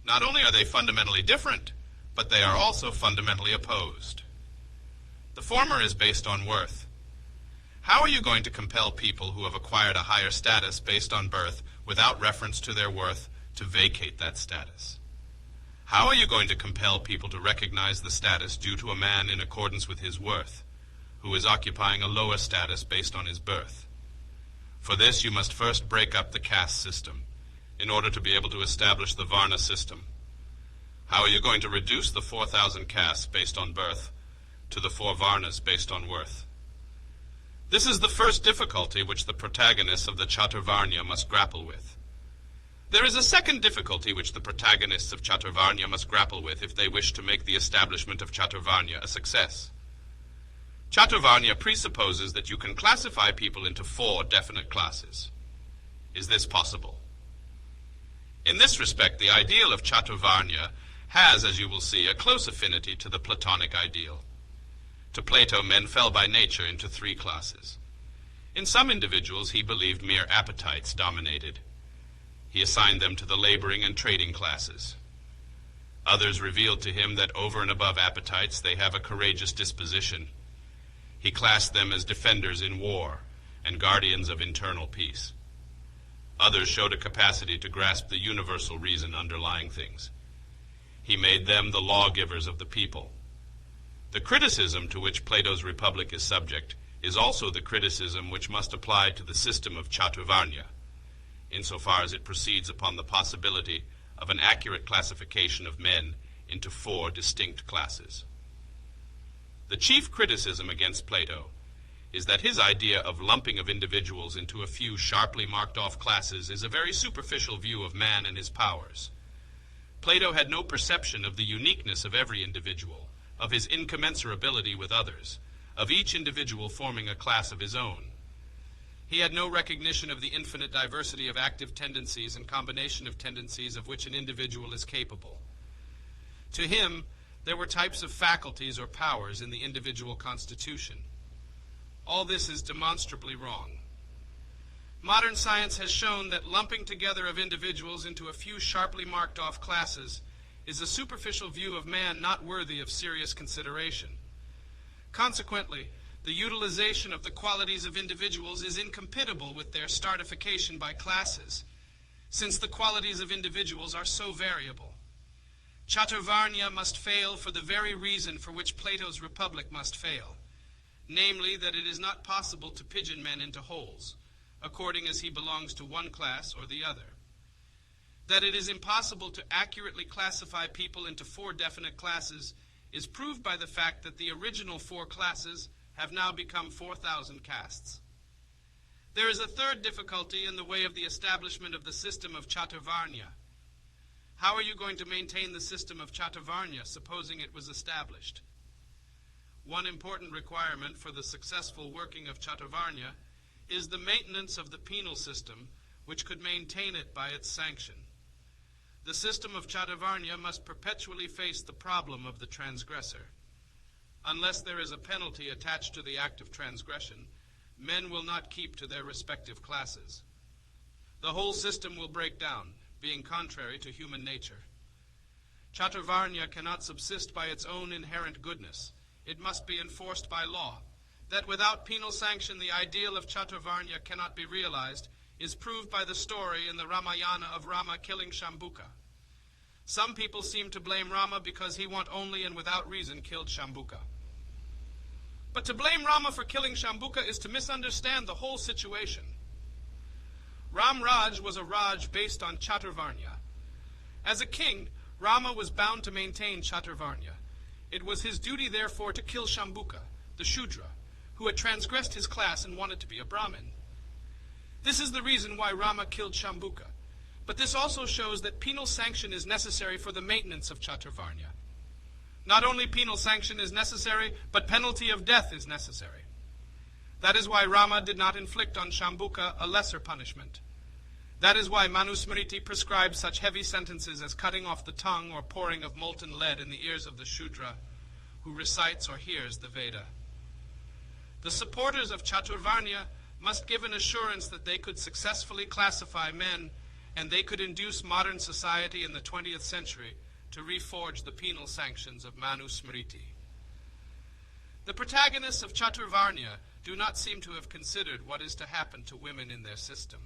Not only are they fundamentally different, but they are also fundamentally opposed. The former is based on worth. How are you going to compel people who have acquired a higher status based on birth without reference to their worth to vacate that status? How are you going to compel people to recognize the status due to a man in accordance with his worth, who is occupying a lower status based on his birth? For this, you must first break up the caste system in order to be able to establish the Varna system. How are you going to reduce the 4,000 castes based on birth to the 4 Varnas based on worth? This is the first difficulty which the protagonists of the Chaturvarnya must grapple with. There is a second difficulty which the protagonists of Chaturvarnya must grapple with if they wish to make the establishment of Chaturvarnya a success. Chaturvarnya presupposes that you can classify people into 4 definite classes. Is this possible? In this respect, the ideal of Chaturvarnya has, as you will see, a close affinity to the Platonic ideal. To Plato, men fell by nature into 3 classes. In some individuals, he believed mere appetites dominated. He assigned them to the laboring and trading classes. Others revealed to him that over and above appetites, they have a courageous disposition. He classed them as defenders in war and guardians of internal peace. Others showed a capacity to grasp the universal reason underlying things. He made them the lawgivers of the people. The criticism to which Plato's Republic is subject is also the criticism which must apply to the system of Chaturvarnya, insofar as it proceeds upon the possibility of an accurate classification of men into 4 distinct classes. The chief criticism against Plato is that his idea of lumping of individuals into a few sharply marked off classes is a very superficial view of man and his powers. Plato had no perception of the uniqueness of every individual, of his incommensurability with others, of each individual forming a class of his own. He had no recognition of the infinite diversity of active tendencies and combination of tendencies of which an individual is capable. To him, there were types of faculties or powers in the individual constitution. All this is demonstrably wrong. Modern science has shown that lumping together of individuals into a few sharply marked off classes is a superficial view of man not worthy of serious consideration. Consequently, the utilization of the qualities of individuals is incompatible with their stratification by classes, since the qualities of individuals are so variable. Chaturvarnya must fail for the very reason for which Plato's Republic must fail, namely that it is not possible to pigeon men into holes, according as he belongs to one class or the other. That it is impossible to accurately classify people into 4 definite classes is proved by the fact that the original 4 classes have now become 4,000 castes. There is a third difficulty in the way of the establishment of the system of Chaturvarnya. How are you going to maintain the system of Chaturvarnya, supposing it was established? One important requirement for the successful working of Chaturvarnya is the maintenance of the penal system, which could maintain it by its sanction. The system of Chaturvarnya must perpetually face the problem of the transgressor. Unless there is a penalty attached to the act of transgression, men will not keep to their respective classes. The whole system will break down, being contrary to human nature. Chaturvarnya cannot subsist by its own inherent goodness. It must be enforced by law. That without penal sanction the ideal of Chaturvarnya cannot be realized is proved by the story in the Ramayana of Rama killing Shambuka. Some people seem to blame Rama because he only and without reason killed Shambuka. But to blame Rama for killing Shambuka is to misunderstand the whole situation. Ram Raj was a Raj based on Chaturvarnya. As a king, Rama was bound to maintain Chaturvarnya. It was his duty, therefore, to kill Shambuka, the Shudra, who had transgressed his class and wanted to be a Brahmin. This is the reason why Rama killed Shambuka. But this also shows that penal sanction is necessary for the maintenance of Chaturvarnya. Not only penal sanction is necessary, but penalty of death is necessary. That is why Rama did not inflict on Shambuka a lesser punishment. That is why Manusmriti prescribes such heavy sentences as cutting off the tongue or pouring of molten lead in the ears of the Shudra who recites or hears the Veda. The supporters of Chaturvarnya must give an assurance that they could successfully classify men and they could induce modern society in the 20th century to reforge the penal sanctions of Manu Smriti. The protagonists of Chaturvarnya do not seem to have considered what is to happen to women in their system.